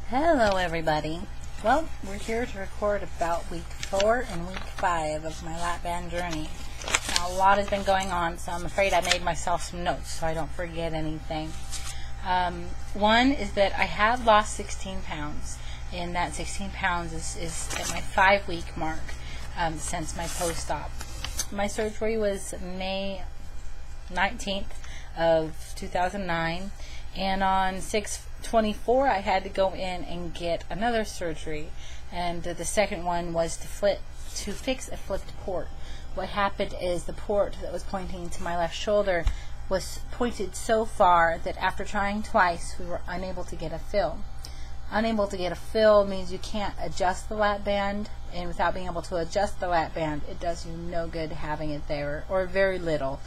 Hello everybody. Well, we're here to record about week 4 and week 5 of my lap band journey. Now, a lot has been going on, so I'm afraid I made myself some notes so I don't forget anything. One is that I have lost 16 pounds, and that 16 pounds is at my 5-week mark since my post-op. My surgery was May 19th of 2009, and on 6/24 I had to go in and get another surgery, and the second one was to fix a flipped port. What happened is the port that was pointing to my left shoulder was pointed so far that after trying twice we were unable to get a fill. Unable to get a fill means you can't adjust the lap band, and without being able to adjust the lap band, it does you no good having it there, or very little.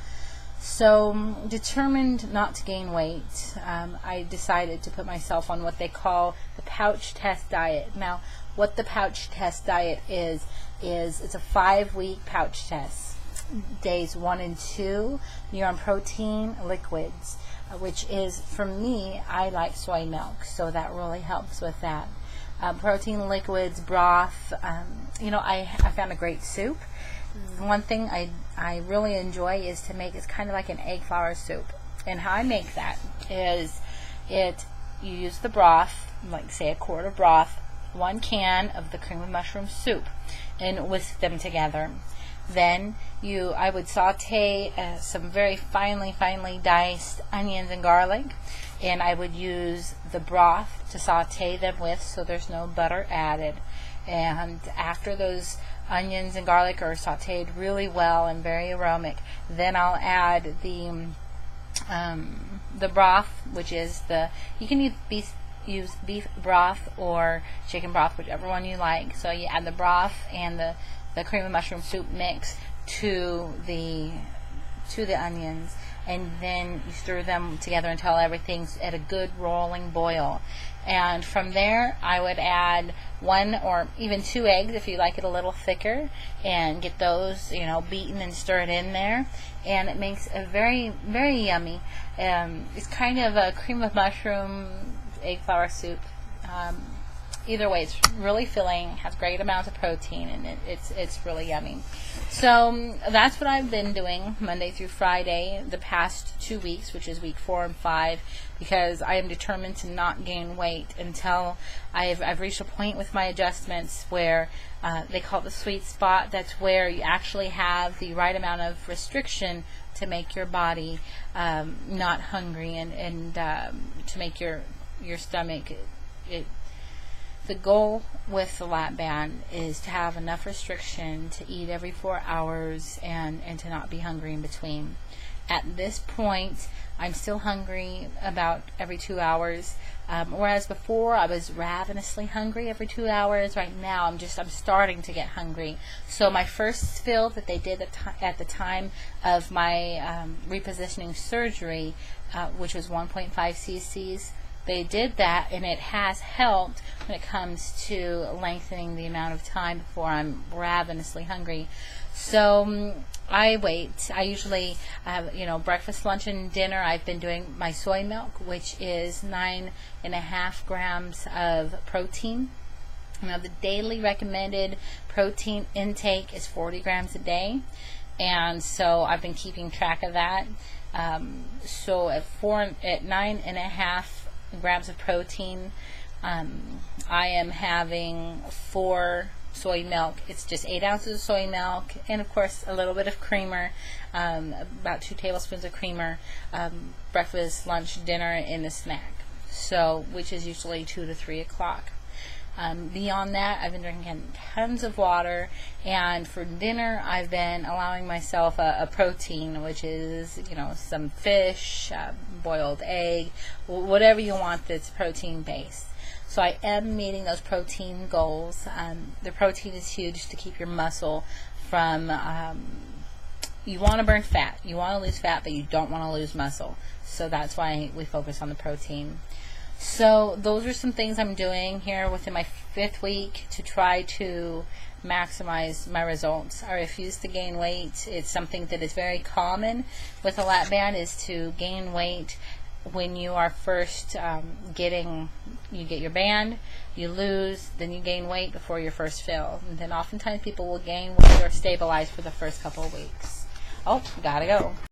So, determined not to gain weight, I decided to put myself on what they call the pouch test diet. Now, what the pouch test diet is it's a 5-week pouch test. Days 1 and 2, you're on protein liquids, which is, for me, I like soy milk, so that really helps with that. Protein liquids, broth, I found a great soup. One thing I really enjoy is to make, it's kind of like an egg flour soup. And how I make that is you use the broth, like say a quart of broth, 1 can of the cream of mushroom soup, and whisk them together. Then I would saute some very finely diced onions and garlic, and I would use the broth to saute them with, so there's no butter added. And after those onions and garlic are sauteed really well and very aromatic, then I'll add the broth, which is you can use beef broth or chicken broth, whichever one you like. So you add the broth and the cream of mushroom soup mix to the onions, and then you stir them together until everything's at a good rolling boil. And from there, I would add 1 or even 2 eggs if you like it a little thicker, and get those, beaten and stirred in there. And it makes a very, very yummy. It's kind of a cream of mushroom egg flour soup. Either way, it's really filling, has great amounts of protein, and it's really yummy. So that's what I've been doing Monday through Friday the past 2 weeks, which is week 4 and 5, because I am determined to not gain weight until I've reached a point with my adjustments where they call it the sweet spot. That's where you actually have the right amount of restriction to make your body not hungry, and to make your stomach the goal with the lap band is to have enough restriction to eat every 4 hours and to not be hungry in between. At this point, I'm still hungry about every 2 hours, whereas before I was ravenously hungry every 2 hours. Right now, I'm starting to get hungry. So my first fill that they did at the time of my repositioning surgery, which was 1.5 cc's, they did that, and it has helped when it comes to lengthening the amount of time before I'm ravenously hungry. So I wait. I usually have, breakfast, lunch, and dinner. I've been doing my soy milk, which is 9.5 grams of protein. Now, the daily recommended protein intake is 40 grams a day, and so I've been keeping track of that. So at 9.5 grams of protein, I am having 4 soy milk. It's just 8 ounces of soy milk, and of course a little bit of creamer, about 2 tablespoons of creamer, breakfast, lunch, dinner, and a snack. So, which is usually 2 to 3 o'clock. Beyond that, I've been drinking tons of water, and for dinner I've been allowing myself a protein, which is some fish, boiled egg, whatever you want that's protein based. So I am meeting those protein goals. The protein is huge to keep your muscle from you want to burn fat, you want to lose fat, but you don't want to lose muscle. So that's why we focus on the protein. So those are some things I'm doing here within my 5th week to try to maximize my results. I refuse to gain weight. It's something that is very common with a lap band, is to gain weight when you are first you get your band, you lose, then you gain weight before your first fill. And then oftentimes people will gain weight or stabilize for the first couple of weeks. Oh, gotta go.